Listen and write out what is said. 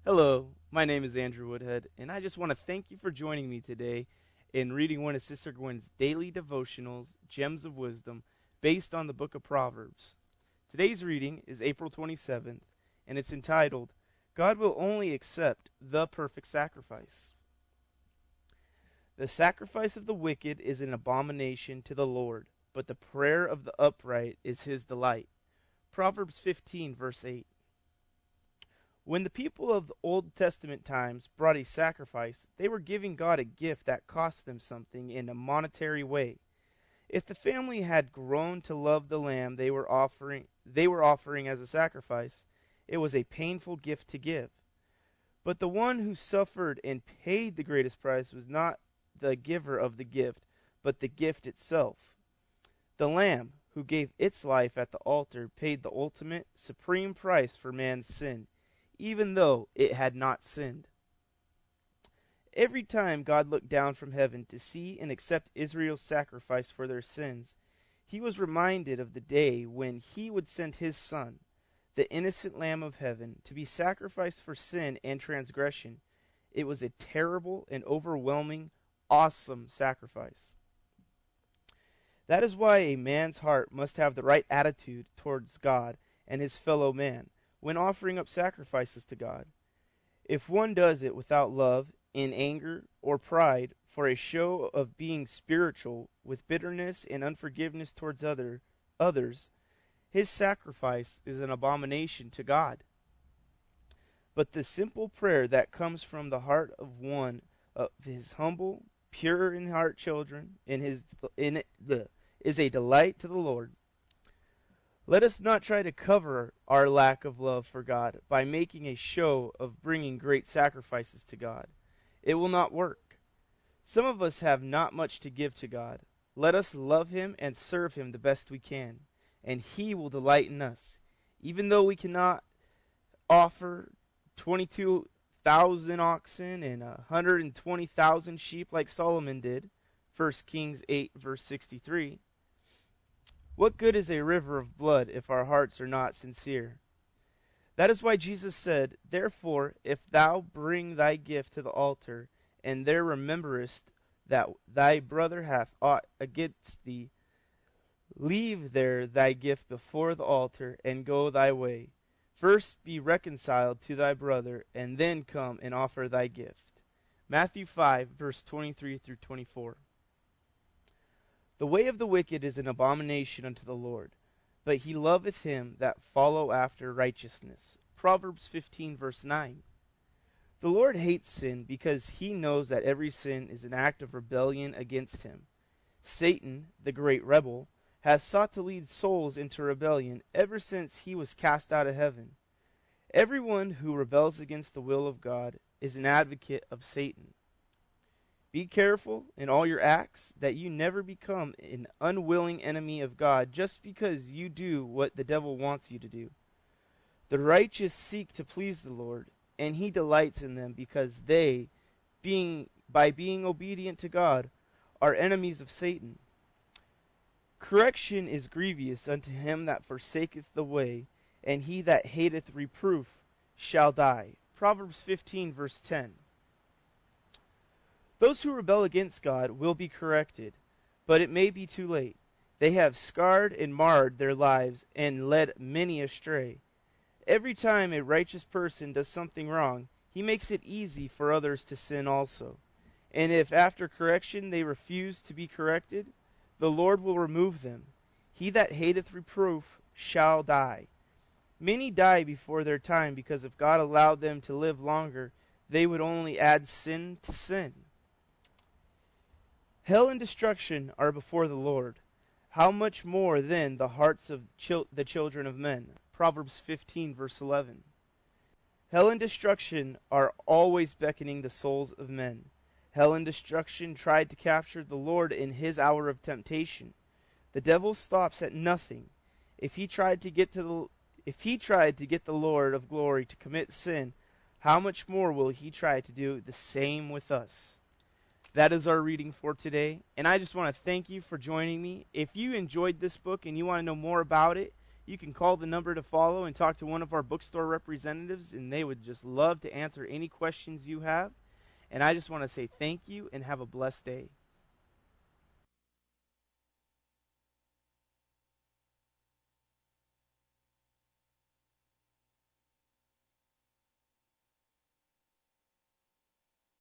Hello, my name is Andrew Woodhead, and I just want to thank you for joining me today in reading one of Sister Gwen's daily devotionals, Gems of Wisdom, based on the book of Proverbs. Today's reading is April 27th, and it's entitled, God Will Only Accept the Perfect Sacrifice. The sacrifice of the wicked is an abomination to the Lord, but the prayer of the upright is his delight. Proverbs 15, verse 8. When the people of the Old Testament times brought a sacrifice, they were giving God a gift that cost them something in a monetary way. If the family had grown to love the lamb they were offering as a sacrifice, it was a painful gift to give. But the one who suffered and paid the greatest price was not the giver of the gift, but the gift itself. The lamb, who gave its life at the altar, paid the ultimate, supreme price for man's sin, even though it had not sinned. Every time God looked down from heaven to see and accept Israel's sacrifice for their sins, he was reminded of the day when he would send his son, the innocent Lamb of heaven, to be sacrificed for sin and transgression. It was a terrible and overwhelming, awesome sacrifice. That is why a man's heart must have the right attitude towards God and his fellow man when offering up sacrifices to God. If one does it without love, in anger, or pride, for a show of being spiritual, with bitterness and unforgiveness towards others, his sacrifice is an abomination to God. But the simple prayer that comes from the heart of one of his humble, pure in heart children is a delight to the Lord. Let us not try to cover our lack of love for God by making a show of bringing great sacrifices to God. It will not work. Some of us have not much to give to God. Let us love him and serve him the best we can, and he will delight in us. Even though we cannot offer 22,000 oxen and 120,000 sheep like Solomon did, 1 Kings 8, verse 63, what good is a river of blood if our hearts are not sincere? That is why Jesus said, Therefore, if thou bring thy gift to the altar, and there rememberest that thy brother hath aught against thee, leave there thy gift before the altar, and go thy way. First be reconciled to thy brother, and then come and offer thy gift. Matthew 5, verse 23 through 24. The way of the wicked is an abomination unto the Lord, but he loveth him that follow after righteousness. Proverbs 15, verse 9. The Lord hates sin because he knows that every sin is an act of rebellion against him. Satan, the great rebel, has sought to lead souls into rebellion ever since he was cast out of heaven. Everyone who rebels against the will of God is an advocate of Satan. Be careful in all your acts that you never become an unwilling enemy of God just because you do what the devil wants you to do. The righteous seek to please the Lord, and he delights in them because they, by being obedient to God, are enemies of Satan. Correction is grievous unto him that forsaketh the way, and he that hateth reproof shall die. Proverbs 15, verse 10. Those who rebel against God will be corrected, but it may be too late. They have scarred and marred their lives and led many astray. Every time a righteous person does something wrong, he makes it easy for others to sin also. And if after correction they refuse to be corrected, the Lord will remove them. He that hateth reproof shall die. Many die before their time because if God allowed them to live longer, they would only add sin to sin. Hell and destruction are before the Lord. How much more then the hearts of the children of men? Proverbs 15, verse 11. Hell and destruction are always beckoning the souls of men. Hell and destruction tried to capture the Lord in his hour of temptation. The devil stops at nothing. If he tried to get the Lord of glory to commit sin, how much more will he try to do the same with us? That is our reading for today, and I just want to thank you for joining me. If you enjoyed this book and you want to know more about it, you can call the number to follow and talk to one of our bookstore representatives, and they would just love to answer any questions you have. And I just want to say thank you and have a blessed day.